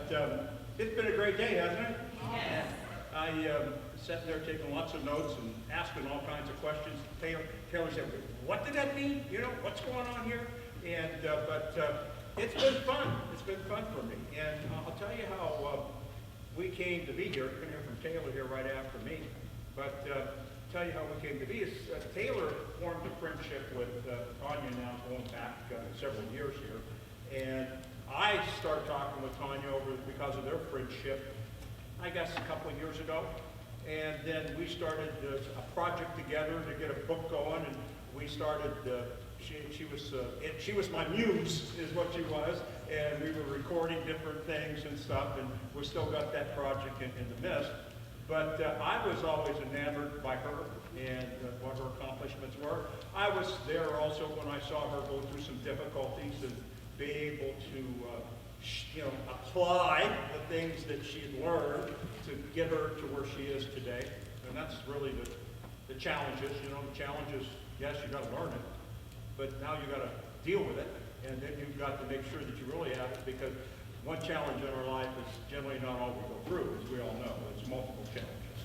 But it's been a great day, hasn't it? Yes. I sat there taking lots of notes and asking all kinds of questions. Taylor said, what did that mean? You know, what's going on here? And it's been fun. It's been fun for me. And I'll tell you how we came to be here. You're going to hear from Taylor here right after me. But tell you how we came to be is Taylor formed a friendship with Tanya now going back several years here. And I started talking with Tanya because of their friendship, I guess a couple of years ago. And then we started a project together to get a book going, and we started, she was my muse, is what she was, and we were recording different things and stuff, and we still got that project in the midst. But I was always enamored by her and what her accomplishments were. I was there also when I saw her go through some difficulties and be able to apply the things that she had learned to get her to where she is today. And that's really the challenges. The challenges, yes, you got to learn it, but now you got to deal with it, and then you've got to make sure that you really have it, because one challenge in our life is generally not all we go through, as we all know. It's multiple challenges.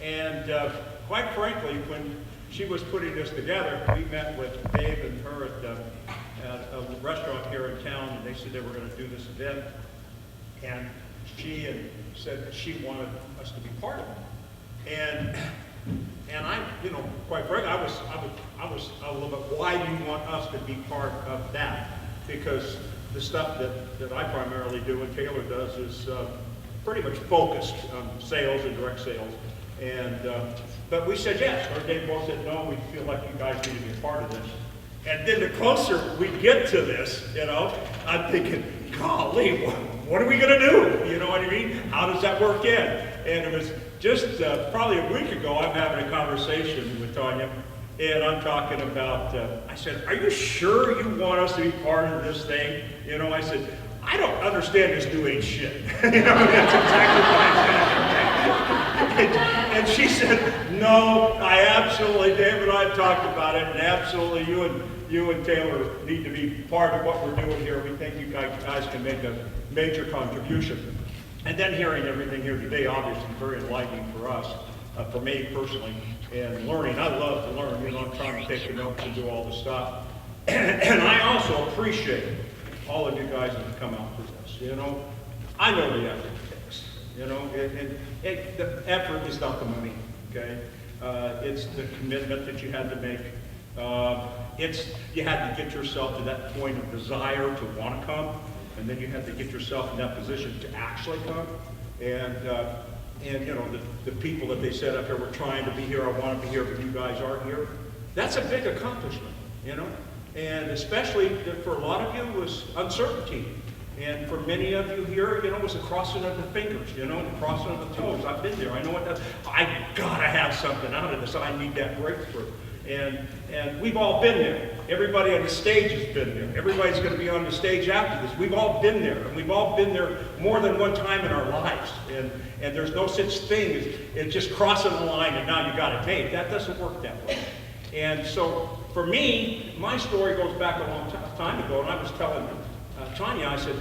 And quite frankly, when she was putting this together, we met with Dave and her at a restaurant here in town, and they said they were going to do this event. And she said that she wanted us to be part of it. And I, quite frankly, I was a little bit, why do you want us to be part of that? Because the stuff that I primarily do and Taylor does is pretty much focused on sales and direct sales. And but we said yes. Or Dave both said no. We feel like you guys need to be a part of this. And then the closer we get to this, I'm thinking, golly, what are we going to do? You know what I mean? How does that work in? And it was just probably a week ago, I'm having a conversation with Tanya, and I'm talking about, I said, are you sure you want us to be part of this thing? I said, I don't understand this new age shit. That's exactly what I said. And she said, no, I absolutely, Dave and I have talked about it, and absolutely you and Taylor need to be part of what we're doing here. We think you guys can make a major contribution. And then hearing everything here today, obviously very enlightening for us, for me personally, and learning. I love to learn. I'm trying to take the notes and do all the stuff. And I also appreciate all of you guys that have come out for this. I know the effort it takes. The effort is not the money, okay? It's the commitment that you had to make. You had to get yourself to that point of desire to want to come, and then you had to get yourself in that position to actually come. And the people that they set up here were trying to be here, I want to be here, but you guys aren't here. That's a big accomplishment, And especially for a lot of you, it was uncertainty. And for many of you here, it was the crossing of the fingers, the crossing of the toes. I've been there. I know what that, I gotta have something out of this. I need that breakthrough. And we've all been there. Everybody on the stage has been there. Everybody's going to be on the stage after this. We've all been there. And we've all been there more than one time in our lives. And there's no such thing as just crossing the line and now you got it made. That doesn't work that way. And so for me, my story goes back a long time ago. And I was telling Tanya, I said,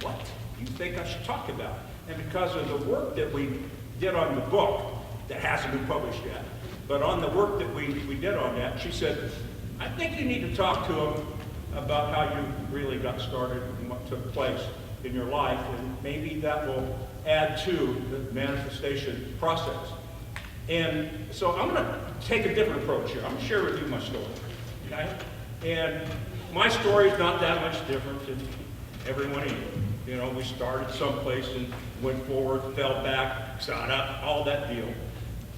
what do you think I should talk about? And because of the work that we did on the book that hasn't been published yet, but on the work that we did on that, she said, I think you need to talk to them about how you really got started and what took place in your life, and maybe that will add to the manifestation process. And so I'm going to take a different approach here. I'm going to share with you my story, okay? And my story is not that much different than everyone here. We started someplace and went forward, fell back, got up, all that deal.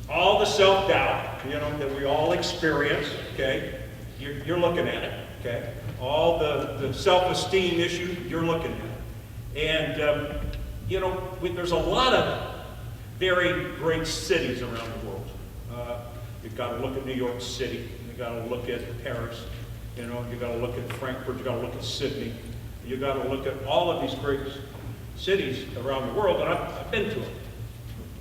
All the self-doubt, that we all experience, okay? You're looking at it, okay? All the self-esteem issue, you're looking at it. And, there's a lot of very great cities around the world. You've got to look at New York City. You've got to look at Paris. You've got to look at Frankfurt. You've got to look at Sydney. You've got to look at all of these great cities around the world, and I've been to them.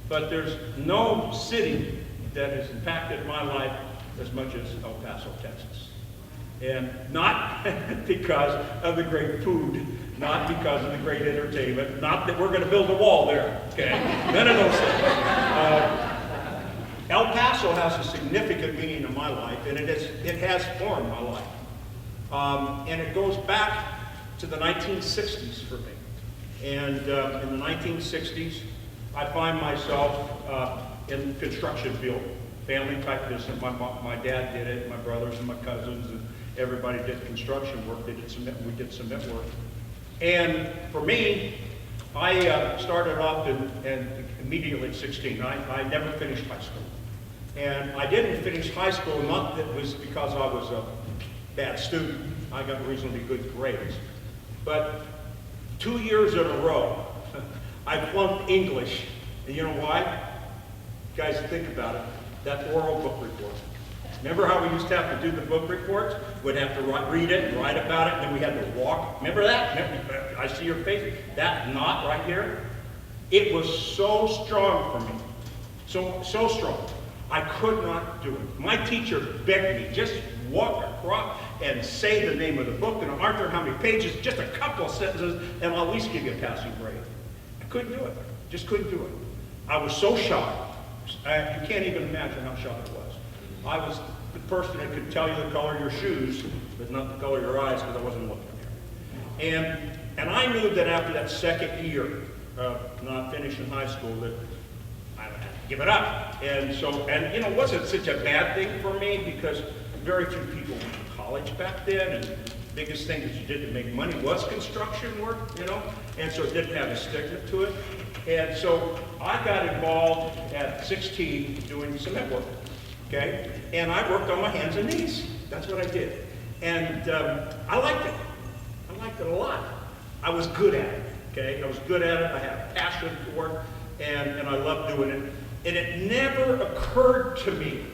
But there's no city that has impacted my life as much as El Paso, Texas. And not because of the great food, not because of the great entertainment, not that we're going to build a wall there, okay? None of those things. El Paso has a significant meaning in my life, and it has formed my life. And it goes back to the 1960s for me. And in the 1960s, I find myself in the construction field, family type business. My dad did it, my brothers and my cousins, and everybody did construction work. We did cement work. And for me, I started off and immediately at 16. I never finished high school. And I didn't finish high school, not that it was because I was a bad student. I got reasonably good grades. But 2 years in a row, I flunked English. And you know why? Guys, think about it. That oral book report. Remember how we used to have to do the book reports? We'd have to read it and write about it, and then we had to walk. Remember that? I see your face. That knot right here, it was so strong for me. So strong. I could not do it. My teacher begged me, just walk across and say the name of the book, and aren't there how many pages, just a couple of sentences, and I'll at least give you a passing grade. I couldn't do it. Just couldn't do it. I was so shy. You can't even imagine how shy I was. I was the person that could tell you the color of your shoes, but not the color of your eyes, because I wasn't looking there. And I knew that after that second year of not finishing high school that I would have to give it up. And you know, it wasn't such a bad thing for me because very few people went to college back then, and the biggest thing that you did to make money was construction work, you know, and so it didn't have a stigma to it. And so I got involved at 16 doing cement work, okay? And I worked on my hands and knees. That's what I did. And I liked it. I liked it a lot. I was good at it, okay? I was good at it. I had a passion for it, and I loved doing it. And it never occurred to me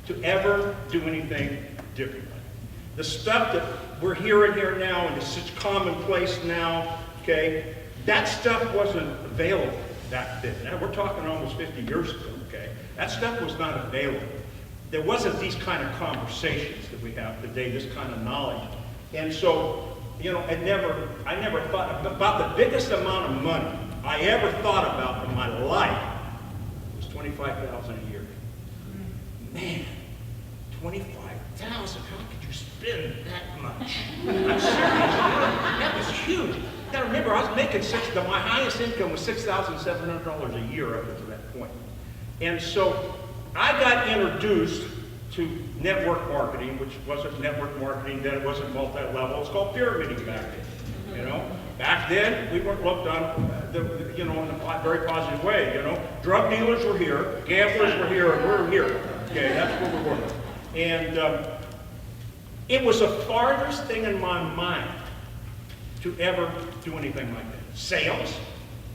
to ever do anything differently. The stuff that we're hearing here now and is such commonplace now, okay, that stuff wasn't available back then. Now, we're talking almost 50 years ago, okay? That stuff was not available. There wasn't these kind of conversations that we have today, this kind of knowledge. And so, you know, I never thought about the biggest amount of money I ever thought about in my life was $25,000 a year. Man, $25,000, how could you spend that much? I'm serious, that was huge. You gotta remember, I was making my highest income was $6,700 a year up to that point. And so I got introduced to network marketing, which wasn't network marketing then, it wasn't multi-level, it's called pyramiding back then, you know. Back then, we weren't looked on, you know, in a very positive way, you know. Drug dealers were here, gamblers were here, and we're here. Okay, that's where we were. And it was the farthest thing in my mind to ever do anything like that. Sales,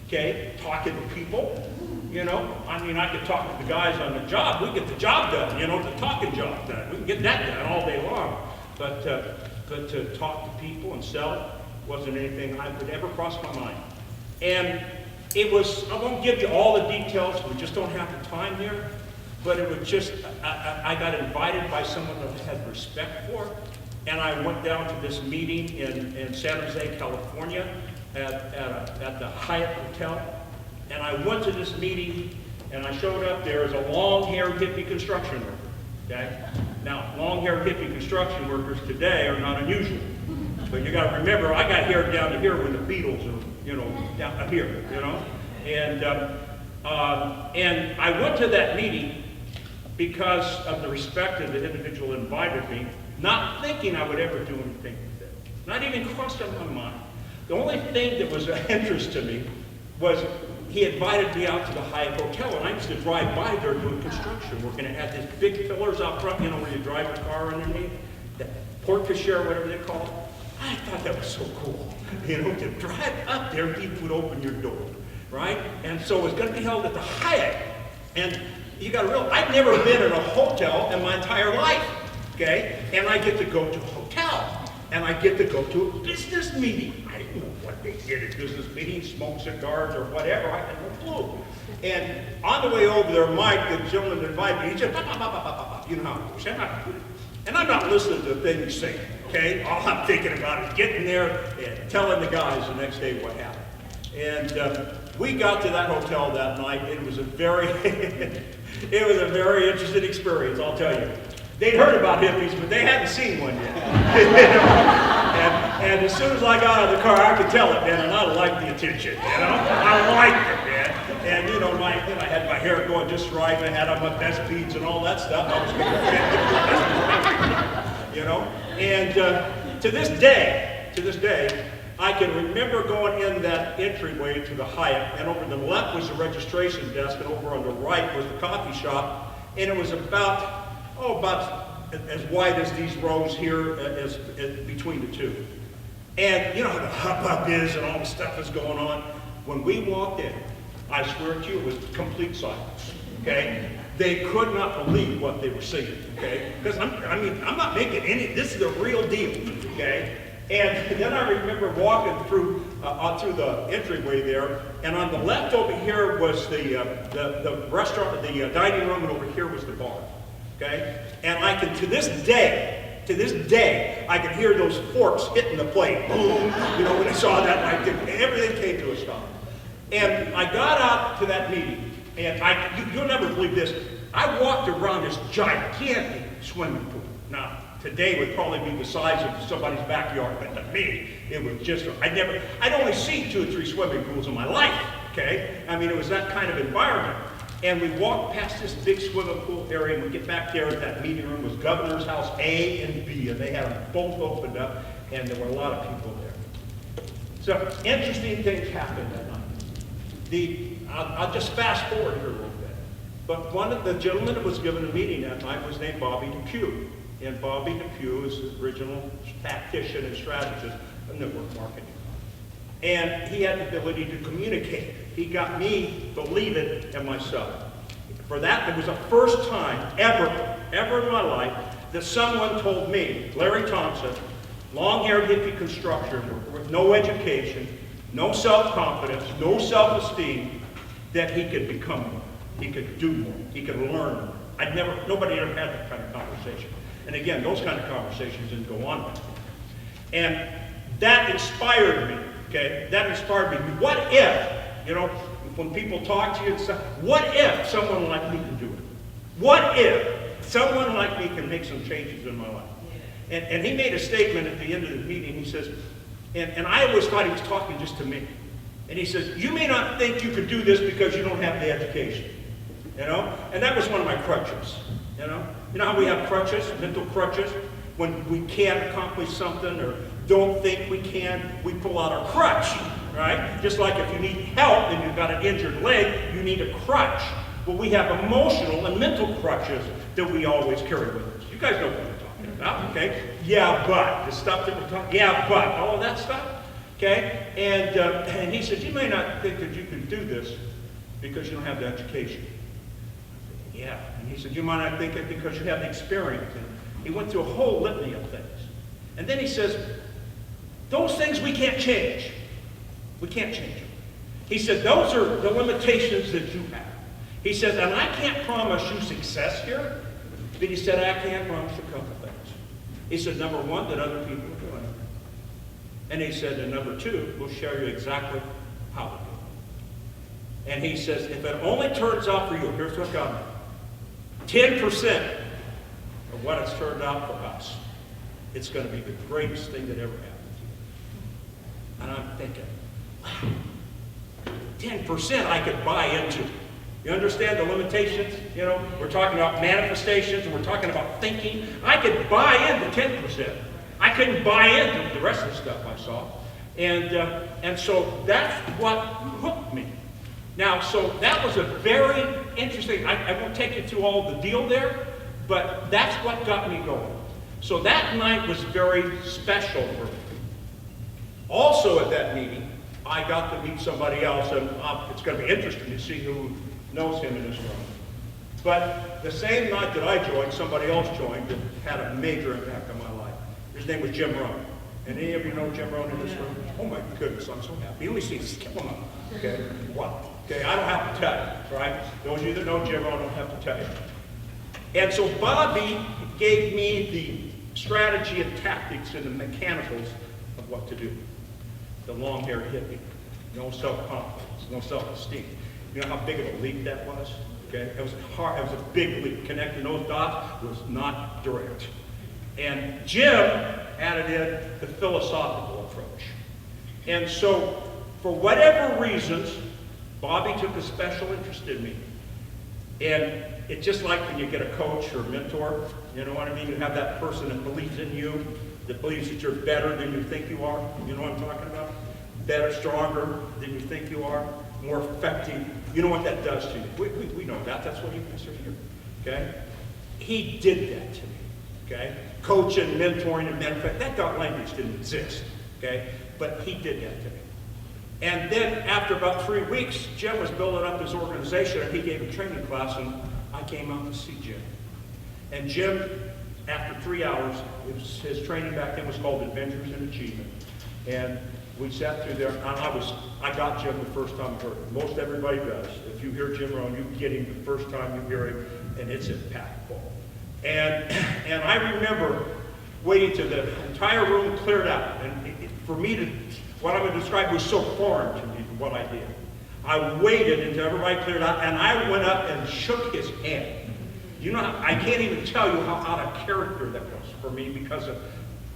okay, talking to people, you know. I mean, I could talk to the guys on the job. We get the job done, you know, the talking job done. We can get that done all day long. But to talk to people and sell wasn't anything I would ever cross my mind. And it was, I won't give you all the details, we just don't have the time here, but it was just, I got invited by someone that I had respect for, and I went down to this meeting in San Jose, California, at the Hyatt Hotel, and I went to this meeting, and I showed up there as a long-haired hippie construction worker, okay? Now, long-haired hippie construction workers today are not unusual. But you got to remember, I got hair down to here when the Beatles are, you know, down here, you know. And I went to that meeting because of the respect of the individual who invited me, not thinking I would ever do anything with it. Not even crossed on my mind. The only thing that was of interest to me was he invited me out to the Hyatt Hotel, and I used to drive by there doing construction work, and it had these big pillars out front, you know, where you drive your car underneath, the porte-cochere, whatever they call it. I thought that was so cool, you know, to drive up there, people would open your door, right? And so it was going to be held at the Hyatt. And you got to realize, I've never been in a hotel in my entire life, okay? And I get to go to a hotel, and I get to go to a business meeting. I didn't know what they did at business meetings, smoke cigars or whatever, I had no clue. And on the way over there, Mike, the gentleman that invited me, he said, bah, bah, bah, bah, bah, bah, bah. You know how it goes. And I'm not listening to the thing he's saying. okay? All I'm thinking about is getting there and telling the guys the next day what happened. And we got to that hotel that night. It was a very, it was a very interesting experience, I'll tell you. They'd heard about hippies, but they hadn't seen one yet. and as soon as I got out of the car, I could tell it, man, and I liked the attention, I liked it, man. And I had my hair going just right, and I had on my best beads and all that stuff. I was going to fit, And to this day, I can remember going in that entryway to the Hyatt, and over to the left was the registration desk, and over on the right was the coffee shop, and it was about as wide as these rows here, as between the two. And you know how the hubbub is and all the stuff is going on. When we walked in, I swear to you, it was complete silence, okay? They could not believe what they were seeing, okay? Because I'm not making any, this is the real deal, okay? And then I remember walking through the entryway there, and on the left over here was the restaurant, the dining room, and over here was the bar, okay? And I can, to this day, I can hear those forks hitting the plate. Boom, when I saw that, everything came to a stop. And I got out to that meeting, and you'll never believe this, I walked around this gigantic swimming pool. Now, today would probably be the size of somebody's backyard, but to me, it was just, I'd only seen 2 or 3 swimming pools in my life, okay? It was that kind of environment. And we walked past this big swimming pool area, and we get back there, that meeting room was Governor's House A and B, and they had them both opened up, and there were a lot of people there. So, interesting things happened that night. I'll just fast forward here a little bit. But one of the gentlemen that was given a meeting that night was named Bobby DePue. And Bobby DePue is the original tactician and strategist of network marketing. And he had the ability to communicate. He got me to believe it in myself. For that, it was the first time ever in my life that someone told me, Larry Thompson, long-haired hippie constructor with no education, no self-confidence, no self-esteem, that he could become more, he could do more, he could learn more. Nobody ever had that kind of conversation. And again, those kind of conversations didn't go on back then. And that inspired me, okay? That inspired me. What if, when people talk to you and stuff, what if someone like me can do it? What if someone like me can make some changes in my life? And he made a statement at the end of the meeting. He says, and I always thought he was talking just to me. And he says, you may not think you could do this because you don't have the education. And that was one of my crutches. You know how we have crutches, mental crutches? When we can't accomplish something or don't think we can, we pull out our crutch, right? Just like if you need help and you've got an injured leg, you need a crutch. Well, we have emotional and mental crutches that we always carry with us. You guys know what I'm talking about, okay? Yeah, but, the stuff that we're talking, yeah, but, all of that stuff, okay? And he said, you may not think that you can do this because you don't have the education. Yeah, and he said, you might not think it because you have the experience. And he went through a whole litany of things. And then he says, those things we can't change. We can't change them. He said, those are the limitations that you have. He said, and I can't promise you success here, but he said, I can promise you a couple things. He said, number one, that other people are doing it. And he said, and number two, we'll show you exactly how to do it. And he says, if it only turns out for you, here's what got me. 10% of what it's turned out for us, it's going to be the greatest thing that ever happened to you. And I'm thinking, wow, 10% I could buy into. You understand the limitations? We're talking about manifestations, and we're talking about thinking. I could buy into 10%. I couldn't buy into the rest of the stuff I saw. And so that's what hooked me. Now, so that was a very interesting, I won't take you through all the deal there, but that's what got me going. So that night was very special for me. Also at that meeting, I got to meet somebody else, and it's going to be interesting to see who knows him in this room. But the same night that I joined, somebody else joined that had a major impact on my life. His name was Jim Rohn. And any of you know Jim Rohn in this room? Oh my goodness, I'm so happy. You only see this, come on, okay? What? Okay, I don't have to tell you, right? Those of you that know Jim Rohn don't have to tell you. And so Bobby gave me strategy and tactics and the mechanicals of what to do. The long-haired hippie, no self-confidence, no self-esteem. You know how big of a leap that was? Okay, it was hard. It was a big leap. Connecting those dots was not direct. And Jim added in the philosophical approach. And so, for whatever reasons, Bobby took a special interest in me. And it's just like when you get a coach or a mentor, you know what I mean? You have that person that believes in you, that believes that you're better than you think you are. You know what I'm talking about? Better, stronger than you think you are, more effective. You know what that does to you. We know that. That's what you guys are here. Okay? He did that to me. Okay? Coaching, mentoring, and matter of fact, that language didn't exist. Okay? But he did that to me. And then after about 3 weeks, Jim was building up his organization, and he gave a training class, and I came out to see Jim. And Jim, after 3 hours, his training back then was called Adventures in Achievement. And we sat through there, and I got Jim the first time I heard him. Most everybody does. If you hear Jim Rohn, you get him the first time you hear him, and it's impactful. And I remember waiting till the entire room cleared out. And for me to, what I'm going to describe was so foreign to me, what I did. I waited until everybody cleared out, and I went up and shook his hand. You know, I can't even tell you how out of character that was for me because of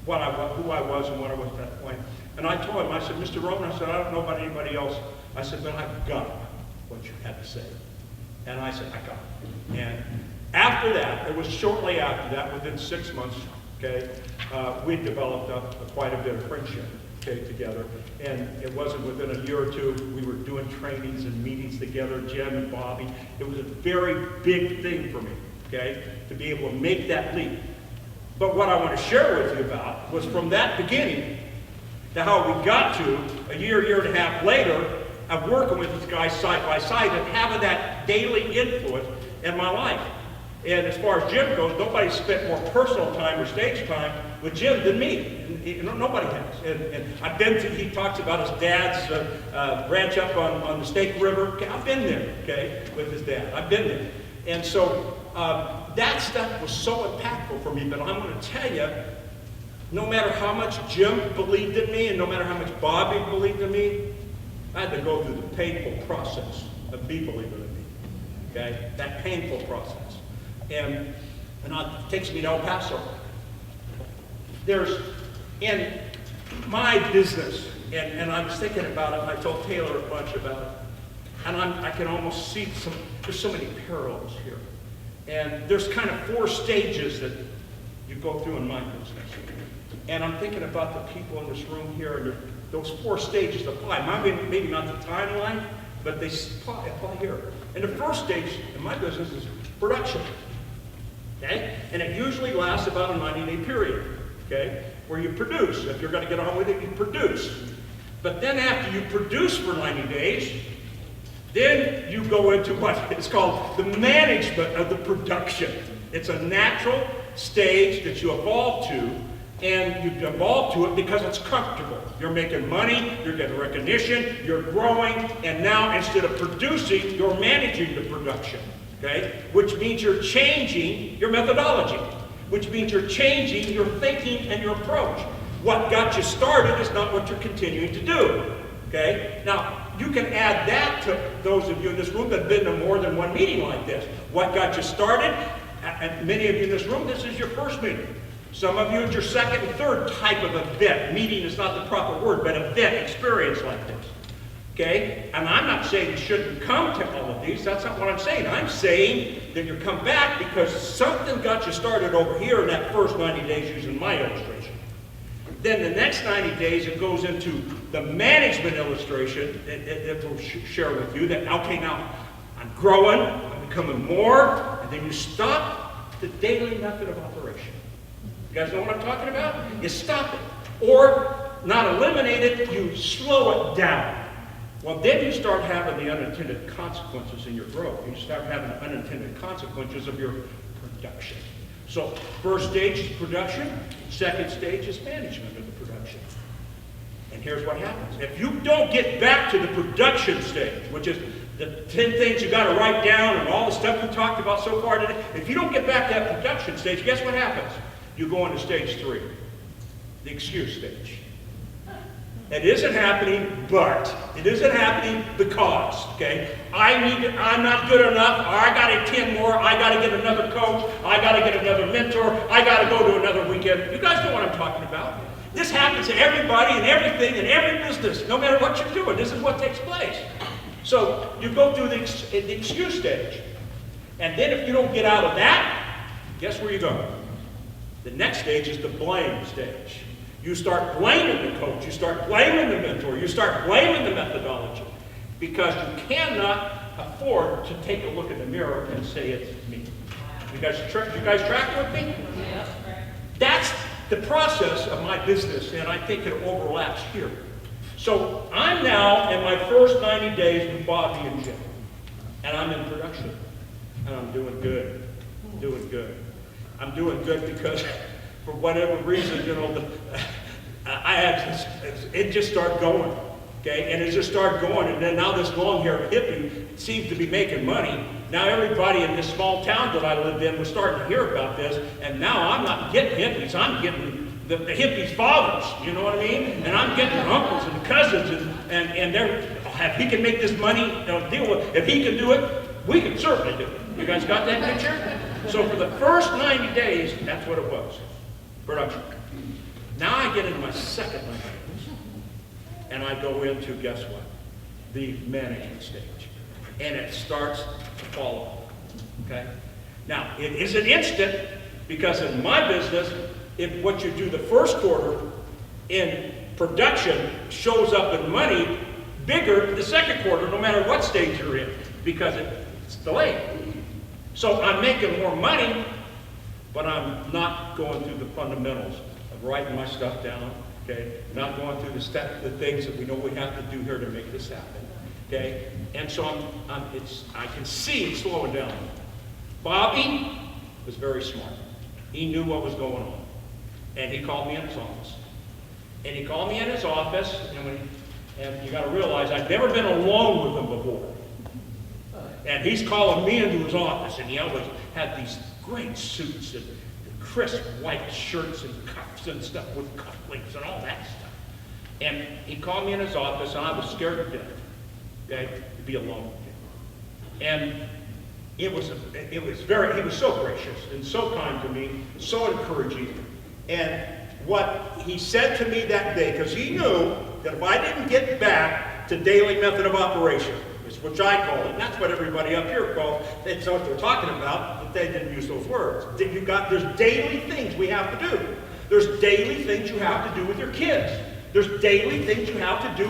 who I was and what I was at that point. And I told him, I said, Mr. Rohn, I said, I don't know about anybody else. I said, but I got what you had to say. And I said, I got it. And after that, it was shortly after that, within 6 months, okay, we developed quite a bit of friendship, okay, together. And it wasn't within a year or two, we were doing trainings and meetings together, Jim and Bobby. It was a very big thing for me, okay, to be able to make that leap. But what I want to share with you about was from that beginning to how we got to a year and a half later of working with these guys side by side and having that daily influence in my life. And as far as Jim goes, nobody spent more personal time or stage time with Jim than me. Nobody has. And I've been to, he talks about his dad's ranch up on the Snake River. Okay, I've been there, okay, with his dad. I've been there. And so that stuff was so impactful for me. But I'm going to tell you, no matter how much Jim believed in me and no matter how much Bobby believed in me, I had to go through the painful process of me believing in me. Okay? That painful process. And it takes me to El Paso. There's, in my business, and I was thinking about it, and I told Taylor a bunch about it, and I can almost see there's so many parallels here. And there's kind of 4 stages that you go through in my business. And I'm thinking about the people in this room here, and those 4 stages apply. Maybe not the timeline, but they apply here. And the first stage in my business is production. Okay? And it usually lasts about a 90-day period, okay, where you produce. If you're going to get on with it, you produce. But then after you produce for 90 days, then you go into what is called the management of the production. It's a natural stage that you evolve to, and you evolve to it because it's comfortable. You're making money, you're getting recognition, you're growing, and now instead of producing, you're managing the production. Okay? Which means you're changing your methodology, which means you're changing your thinking and your approach. What got you started is not what you're continuing to do. Okay? Now, you can add that to those of you in this room that have been to more than one meeting like this. What got you started, and many of you in this room, this is your first meeting. Some of you, it's your second and third type of event. Meeting is not the proper word, but event, experience like this. Okay? And I'm not saying you shouldn't come to all of these. That's not what I'm saying. I'm saying that you come back because something got you started over here in that first 90 days using my illustration. Then the next 90 days, it goes into the management illustration that we'll share with you. That, okay, now I'm growing, I'm becoming more, and then you stop the daily method of operation. You guys know what I'm talking about? You stop it. Or, not eliminate it, you slow it down. Well, then you start having the unintended consequences in your growth. You start having the unintended consequences of your production. So, first stage is production. Second stage is management of the production. And here's what happens. If you don't get back to the production stage, which is the 10 things you got to write down and all the stuff we talked about so far today, if you don't get back to that production stage, guess what happens? you go into stage 3, the excuse stage. It isn't happening, but. It isn't happening because, okay? I'm not good enough, or I gotta attend more, I gotta get another coach, I gotta get another mentor, I gotta go to another weekend. You guys know what I'm talking about. This happens to everybody and everything in every business, no matter what you're doing. This is what takes place. So you go through the excuse stage. And then if you don't get out of that, guess where you go? The next stage is the blame stage. You start blaming the coach, you start blaming the mentor, you start blaming the methodology, because you cannot afford to take a look in the mirror and say it's me. You guys tracking with me? Yeah. That's the process of my business, and I think it overlaps here. So I'm now in my first 90 days with Bobby and Jim, and I'm in production, and I'm doing good, doing good. I'm doing good because for whatever reason, you know, I had this, it just started going, okay? And it just started going, and then now this long-haired hippie seems to be making money. Now everybody in this small town that I lived in was starting to hear about this, and now I'm not getting hippies, I'm getting the hippies' fathers, you know what I mean? And I'm getting uncles and cousins, and they're, if he can make this money, deal with, if he can do it, we can certainly do it. You guys got that picture? So for the first 90 days, that's what it was. Production. Now I get into my second 90 days, and I go into, guess what? The management stage. And it starts to fall off, okay? Now, it isn't instant, because in my business, if what you do the first quarter in production shows up in money bigger the second quarter, no matter what stage you're in, because it's delayed. So I'm making more money, but I'm not going through the fundamentals of writing my stuff down, okay? Not going through the things that we know we have to do here to make this happen, okay? And so I can see it slowing down. Bobby was very smart. He knew what was going on. And he called me in his office. And he called me in his office, and you got to realize I'd never been alone with him before. And he's calling me into his office, and he always had these great suits and crisp white shirts and cuffs and stuff with cufflinks and all that stuff. And he called me in his office, and I was scared to death, okay, to be alone with him. And he was so gracious and so kind to me, so encouraging. And what he said to me that day, because he knew that if I didn't get back to daily method of operation, which I call it, and that's what everybody up here calls, that's what they're talking about, but they didn't use those words. There's daily things we have to do. There's daily things you have to do with your kids. There's daily things you have to do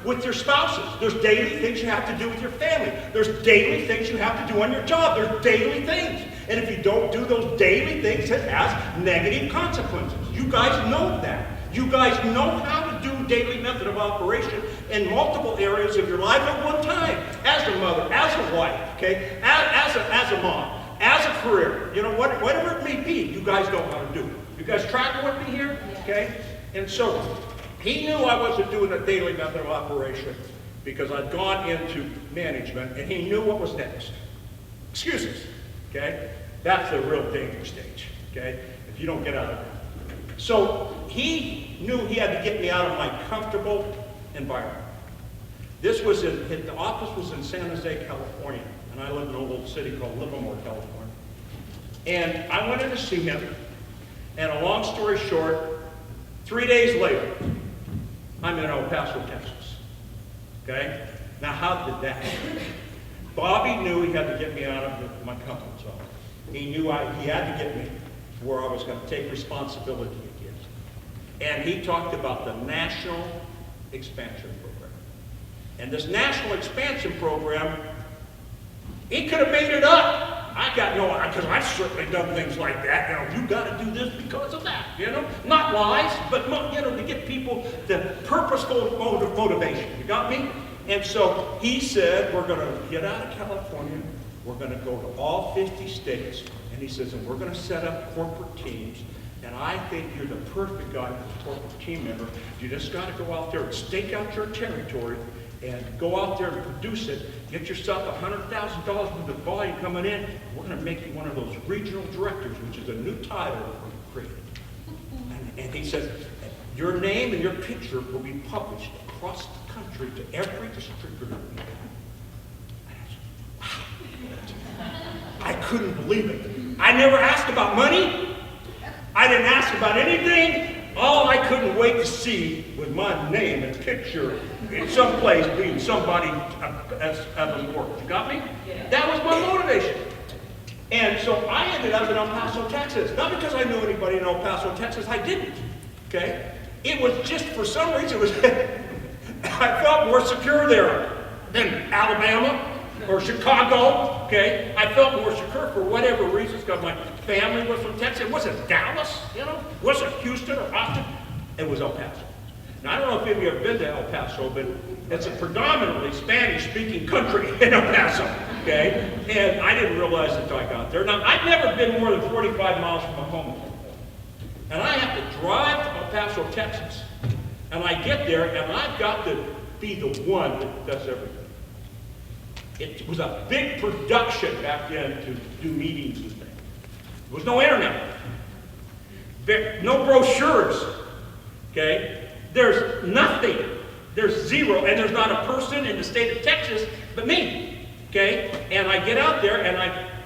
with your spouses. There's daily things you have to do with your family. There's daily things you have to do on your job. There's daily things. And if you don't do those daily things, it has negative consequences. You guys know that. You guys know how to do daily method of operation in multiple areas of your life at one time. As a mother, as a wife, okay? As a mom, as a career, you know, whatever it may be, you guys know how to do it. You guys tracking with me here? Okay? And so he knew I wasn't doing a daily method of operation because I'd gone into management, and he knew what was next. Excuses. Okay? That's the real danger stage. Okay? If you don't get out of it. So he knew he had to get me out of my comfortable environment. The office was in San Jose, California, and I live in a little city called Livermore, California. And I went in to see him, and a long story short, 3 days later, I'm in El Paso, Texas. Okay? Now, how did that happen? Bobby knew he had to get me out of my comfort zone. He knew he had to get me to where I was going to take responsibility again. And he talked about the National Expansion Program. And this National Expansion Program, he could have made it up. I got no, because I've certainly done things like that. You know, you got to do this because of that. You know, not lies, but you know, to get people the purposeful motivation. You got me? And so he said, we're going to get out of California. We're going to go to all 50 states. And he says, and we're going to set up corporate teams. And I think you're the perfect guy for a corporate team member. You just got to go out there and stake out your territory and go out there and produce it. Get yourself $100,000 worth of volume coming in. We're going to make you one of those regional directors, which is a new title Great. And he said, your name and your picture will be published across the country to every distributor we have. Wow. I couldn't believe it. I never asked about money. I didn't ask about anything. All I couldn't wait to see was my name and picture in some place being somebody as important. You got me? That was my motivation. And so I ended up in El Paso, Texas. Not because I knew anybody in El Paso, Texas. I didn't. Okay? It was just, for some reason, it was I felt more secure there than Alabama or Chicago. Okay? I felt more secure for whatever reasons, because my family was from Texas. It wasn't Dallas, you know? It wasn't Houston or Austin. It was El Paso. Now, I don't know if you've ever been to El Paso, but it's a predominantly Spanish-speaking country in El Paso, okay? And I didn't realize it until I got there. Now, I've never been more than 45 miles from my home. And I have to drive to El Paso, Texas. And I get there, and I've got to be the one that does everything. It was a big production back then to do meetings and things. There was no internet. No brochures, okay? There's nothing. There's zero, and there's not a person in the state of Texas but me, okay? And I get out there, and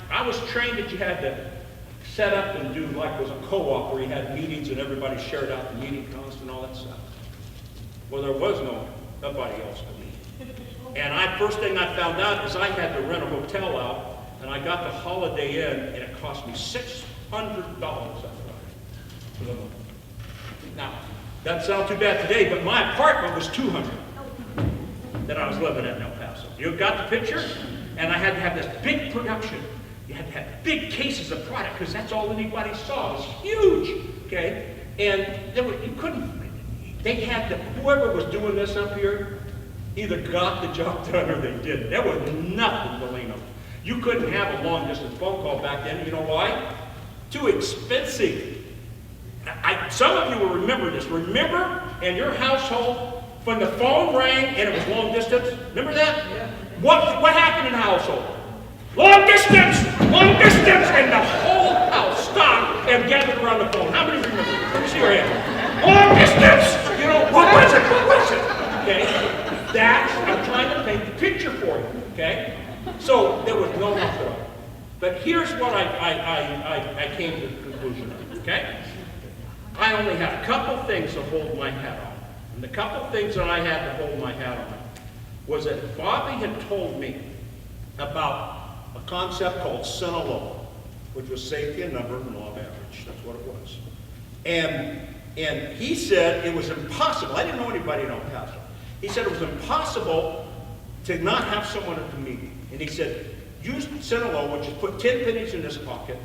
I was trained that you had to set up and do, like it was a co-op where you had meetings and everybody shared out the meeting costs and all that stuff. Well, there was nobody else but me. And first thing I found out is I had to rent a hotel out, and I got the Holiday Inn, and it cost me $600 for the month. Now, doesn't sound too bad today, but my apartment was $200 that I was living at in El Paso. You got the picture? And I had to have this big production. You had to have big cases of product, because that's all anybody saw. It was huge, okay? And whoever was doing this up here either got the job done or they didn't. There was nothing to lean on. You couldn't have a long-distance phone call back then. You know why? Too expensive. Some of you will remember this. Remember in your household when the phone rang and it was long distance? Remember that? Yeah. What happened in the household? Long distance! Long distance! And the whole house stopped and gathered around the phone. How many remember? Let me see your hand. Long distance! You know, what was it? What was it? Okay? I'm trying to paint the picture for you. Okay? So there was no help. But here's what I came to the conclusion of. Okay? I only had a couple things to hold my hat on. And the couple things that I had to hold my hat on was that Bobby had told me about a concept called Sinaloa, which was safety in number and law of average. That's what it was. And he said it was impossible. I didn't know anybody in El Paso. He said it was impossible to not have someone at the meeting. And he said, use Sinaloa, which is put 10 pennies in this pocket,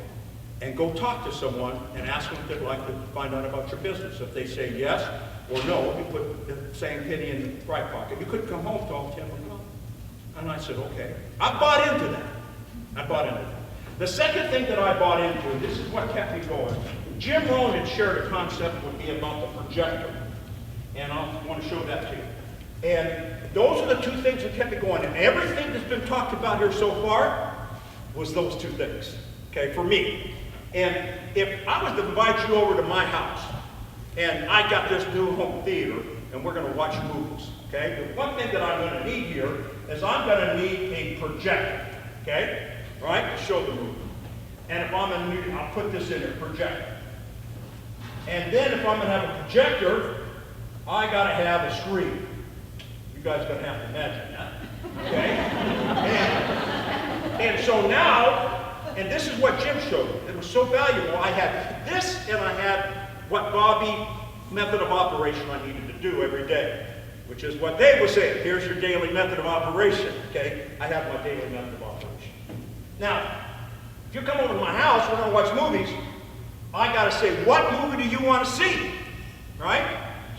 and go talk to someone and ask them if they'd like to find out about your business. If they say yes or no, you put the same penny in the right pocket. You couldn't come home till 10 o'clock. And I said, okay. I bought into that. The second thing that I bought into, and this is what kept me going, Jim Rohn had shared a concept with me about the projector. And I want to show that to you. And those are the two things that kept me going. And everything that's been talked about here so far was those two things, okay, for me. And if I was to invite you over to my house, and I got this new home theater, and we're going to watch movies, okay? The one thing that I'm going to need here is I'm going to need a projector, okay? All right, to show the movie. And if I'm going to need, I'll put this in there, projector. And then if I'm going to have a projector, I got to have a screen. You guys are going to have to imagine that, okay? And so now, and this is what Jim showed me. It was so valuable. I had this, and I had what Bobby method of operation I needed to do every day, which is what Dave was saying. Here's your daily method of operation, okay? I have my daily method of operation. Now, if you come over to my house, we're going to watch movies. I got to say, what movie do you want to see, right?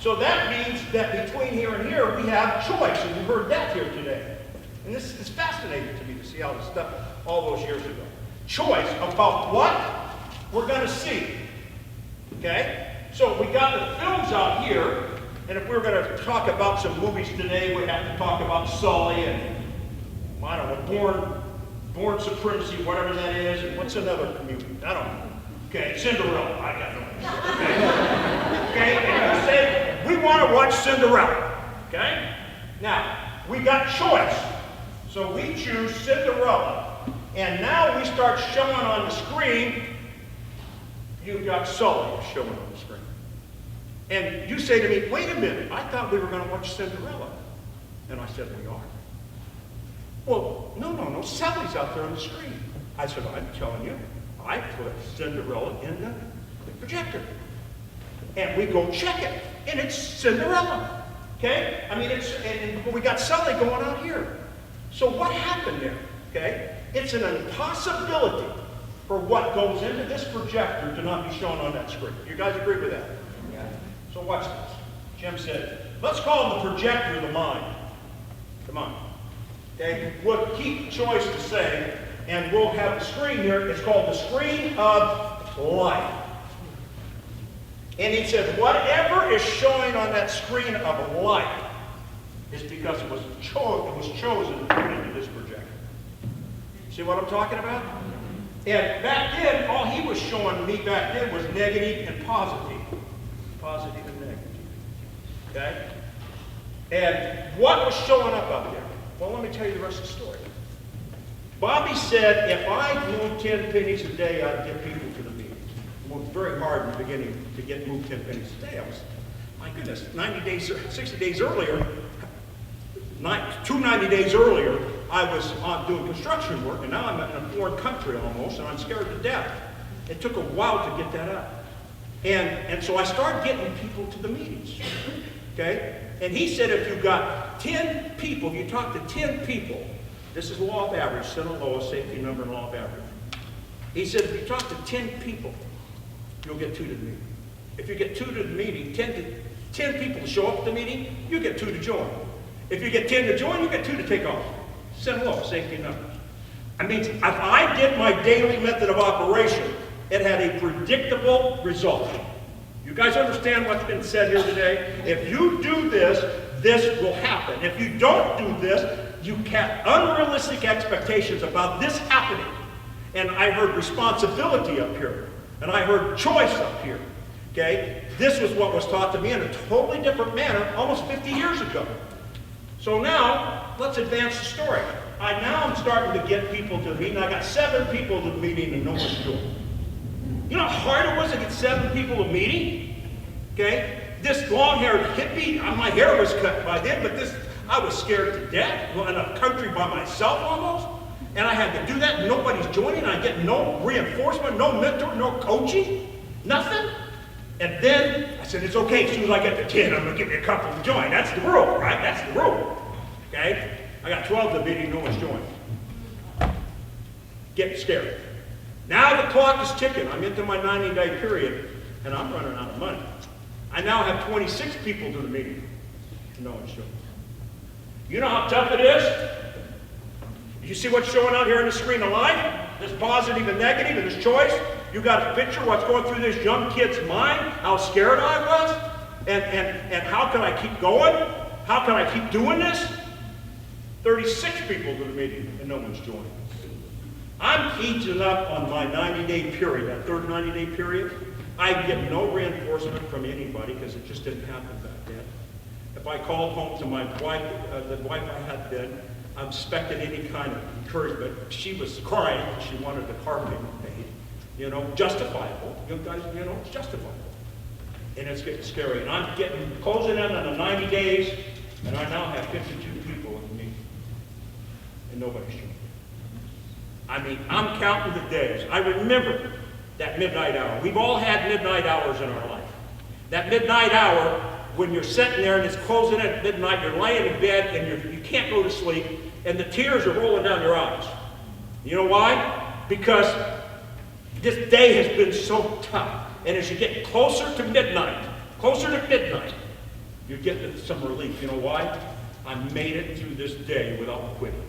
So that means that between here and here, we have choice, and you heard that here today. And this is fascinating to me to see how this stuff all those years ago. Choice about what we're going to see, okay? So we got the films out here, and if we're going to talk about some movies today, we have to talk about Sully and, I don't know, Born Supremacy, whatever that is, and what's another movie? I don't know. Okay, Cinderella, I got no idea. Okay, and you say, we want to watch Cinderella. Okay? Now, we got choice. So we choose Cinderella. And now we start showing on the screen, you've got Sully showing on the screen. And you say to me, wait a minute, I thought we were going to watch Cinderella. And I said, we are. Well, no, Sully's out there on the screen. I said, I'm telling you, I put Cinderella in the projector. And we go check it, and it's Cinderella. Okay? I mean, and we got Sully going on here. So what happened there? Okay? It's an impossibility for what goes into this projector to not be shown on that screen. You guys agree with that? Yeah. So watch this. Jim said, let's call the projector the mind. Come on. Okay? We'll keep choice to say, and we'll have the screen here. It's called the screen of life. And he said, whatever is showing on that screen of life is because it was chosen to put into this projector. See what I'm talking about? And back then, all he was showing me back then was negative and positive. Positive and negative. Okay? And what was showing up there? Well, let me tell you the rest of the story. Bobby said, if I moved 10 pennies a day, I'd get people to the meetings. I worked very hard in the beginning to move 10 pennies a day. I was, my goodness, 90 days, 60 days earlier, 90 days earlier, I was doing construction work, and now I'm in a foreign country almost, and I'm scared to death. It took a while to get that up. And so I started getting people to the meetings. Okay? And he said if you got 10 people, you talk to 10 people, this is law of average, center lowest safety number and law of average. He said if you talk to 10 people, you'll get 2 to the meeting. If you get 2 to the meeting, 10 people to show up at the meeting, you get 2 to join. If you get 10 to join, you get 2 to take off. Center lowest safety numbers. I mean, if I did my daily method of operation, it had a predictable result. You guys understand what's been said here today? If you do this, this will happen. If you don't do this, you have unrealistic expectations about this happening. And I heard responsibility up here. And I heard choice up here. Okay? This was what was taught to me in a totally different manner almost 50 years ago. So now, let's advance the story. Now I'm starting to get people to the meeting. I got 7 people to the meeting and no one's doing. You know how hard it was to get 7 people to a meeting? Okay? This long-haired hippie, my hair was cut by then, but I was scared to death, in a country by myself almost. And I had to do that, and nobody's joining. I get no reinforcement, no mentor, no coaching, nothing. And then I said, it's okay, as soon as I get to 10, I'm going to give you a couple to join. That's the rule, right? That's the rule. Okay? I got 12 to the meeting, no one's joining. Getting scared. Now the clock is ticking. I'm into my 90-day period, and I'm running out of money. I now have 26 people to the meeting, and no one's joining. You know how tough it is? You see what's showing out here on the screen of life? There's positive and negative, and there's choice. You got a picture of what's going through this young kid's mind, how scared I was, and how can I keep going? How can I keep doing this? 36 people to the meeting, and no one's joining. I'm eating up on my 90-day period, that third 90-day period. I get no reinforcement from anybody because it just didn't happen back then. If I called home to my wife, the wife I had then, I expected any kind of encouragement. She was crying. She wanted the car payment paid. You know, justifiable. You guys, you know, it's justifiable. And it's getting scary. And I'm closing in on the 90 days, and I now have 52 people with me. And nobody's showing. I mean, I'm counting the days. I remember that midnight hour. We've all had midnight hours in our life. That midnight hour, when you're sitting there and it's closing in at midnight, you're laying in bed and you can't go to sleep, and the tears are rolling down your eyes. You know why? Because this day has been so tough. And as you get closer to midnight, you get some relief. You know why? I made it through this day without quitting.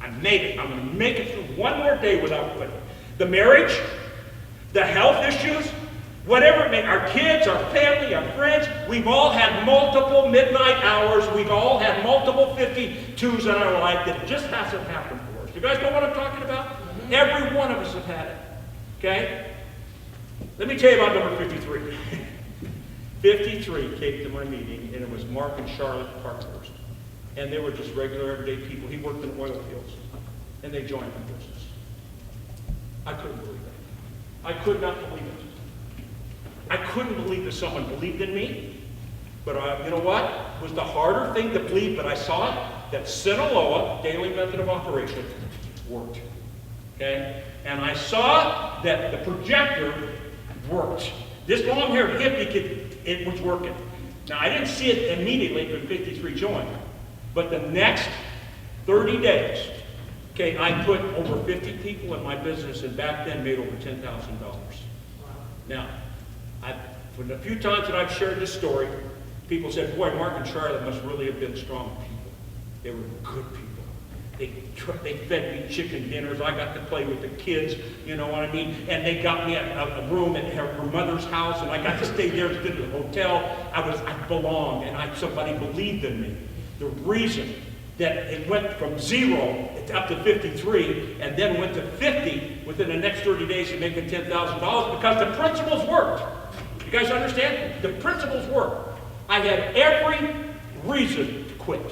I made it. I'm going to make it through one more day without quitting. The marriage, the health issues, whatever it may be, our kids, our family, our friends, we've all had multiple midnight hours. We've all had multiple 52s in our life that just hasn't happened for us. You guys know what I'm talking about? Every one of us have had it. Okay? Let me tell you about number 53. 53 came to my meeting, and it was Mark and Charlotte Parkhurst. And they were just regular, everyday people. He worked in oil fields, and they joined my business. I couldn't believe it. I could not believe it. I couldn't believe that someone believed in me. But you know what? It was the harder thing to believe, but I saw it, that Sinaloa, daily method of operation, worked. Okay? And I saw that the projector worked. This long-haired hippie kid, it was working. Now, I didn't see it immediately when 53 joined, but the next 30 days, okay, I put over 50 people in my business, and back then made over $10,000. Now, for the few times that I've shared this story, people said, boy, Mark and Charlotte must really have been strong people. They were good people. They fed me chicken dinners. I got to play with the kids, you know what I mean? And they got me a room at her mother's house, and I got to stay there instead of the hotel. I belonged, and somebody believed in me. The reason that it went from 0 up to 53, and then went to 50 within the next 30 days of making $10,000, because the principles worked. You guys understand? The principles worked. I had every reason to quit.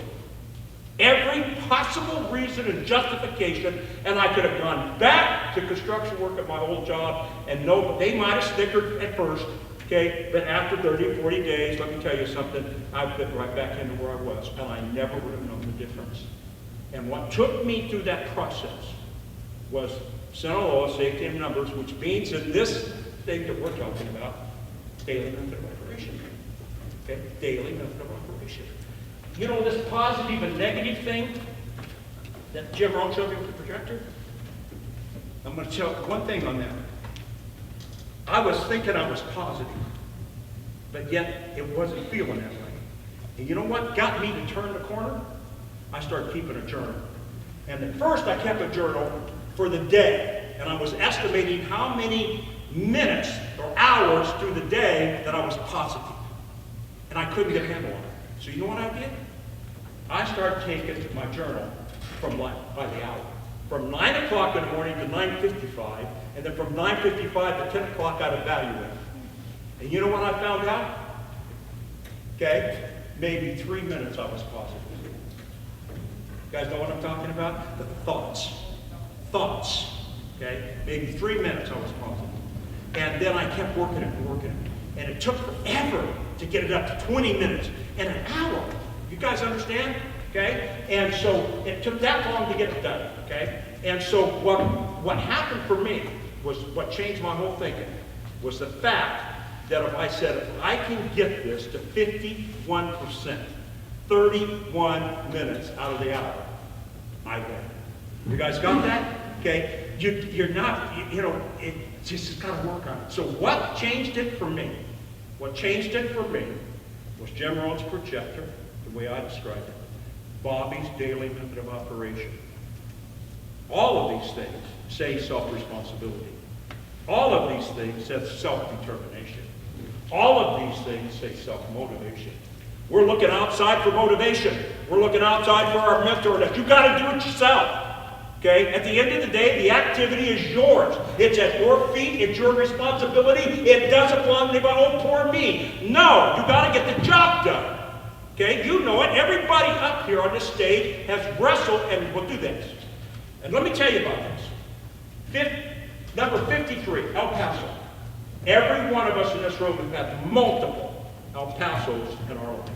Every possible reason and justification, and I could have gone back to construction work at my old job, and no, they might have snickered at first, okay, but after 30 or 40 days, let me tell you something, I fit right back into where I was, and I never would have known the difference. And what took me through that process was Sinaloa, safety in numbers, which means in this thing that we're talking about, daily method of operation. Okay? Daily method of operation. You know this positive and negative thing that Jim Rohn showed me with the projector? I'm going to tell one thing on that. I was thinking I was positive, but yet it wasn't feeling that way. And you know what got me to turn the corner? I started keeping a journal. And at first I kept a journal for the day, and I was estimating how many minutes or hours through the day that I was positive. And I couldn't get a handle on it. So you know what I did? I started taking my journal by the hour. From 9 o'clock in the morning to 9:55, and then from 9:55 to 10 o'clock I'd evaluate. And you know what I found out? Okay? Maybe 3 minutes I was positive. You guys know what I'm talking about? The thoughts. Thoughts. Okay? Maybe 3 minutes I was positive. And then I kept working it and working it. And it took forever to get it up to 20 minutes and an hour. You guys understand? Okay? And so it took that long to get it done. Okay? And so what happened for me was what changed my whole thinking was the fact that if I said, if I can get this to 51%, 31 minutes out of the hour, I win. You guys got that? Okay? You're not, it just got to work on it. So what changed it for me? What changed it for me was Jim Rohn's projector, the way I described it, Bobby's daily method of operation. All of these things say self-responsibility. All of these things say self-determination. All of these things say self-motivation. We're looking outside for motivation. We're looking outside for our mentor. That you got to do it yourself. Okay? At the end of the day, the activity is yours. It's at your feet. It's your responsibility. It doesn't belong to anybody. Oh, poor me. No, you got to get the job done. Okay? You know it. Everybody up here on this stage has wrestled, and we'll do this. And let me tell you about this. Number 53, El Paso. Every one of us in this room has had multiple El Pasos in our life.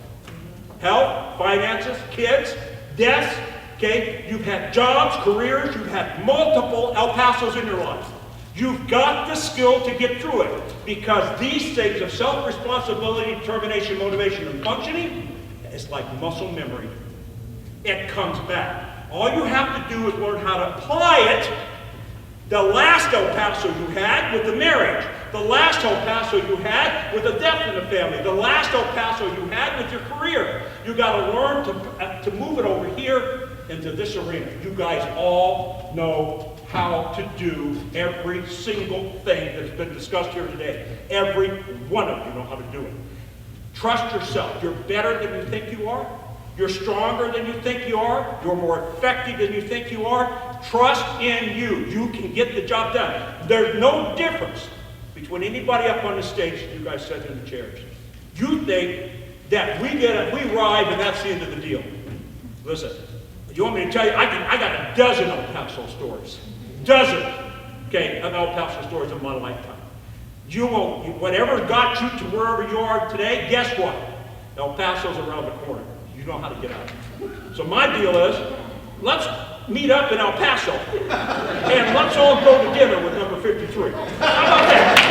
Health, finances, kids, deaths. Okay, you've had jobs, careers, you've had multiple El Pasos in your life. You've got the skill to get through it because these things of self-responsibility, determination, motivation, and functioning is like muscle memory. It comes back. All you have to do is learn how to apply it. The last El Paso you had with the marriage, the last El Paso you had with a death in the family, the last El Paso you had with your career. You got to learn to move it over here into this arena. You guys all know how to do every single thing that's been discussed here today. Every one of you know how to do it. Trust yourself. You're better than you think you are. You're stronger than you think you are. You're more effective than you think you are. Trust in you. You can get the job done. There's no difference between anybody up on the stage, you guys sitting in the chairs. You think that we ride and that's the end of the deal. Listen, you want me to tell you, I got a dozen El Paso stories. Dozen, okay, of El Paso stories of my lifetime. You won't, whatever got you to wherever you are today, guess what? El Paso's around the corner. You know how to get out. So my deal is, let's meet up in El Paso, and let's all go to dinner with number 53. How about that?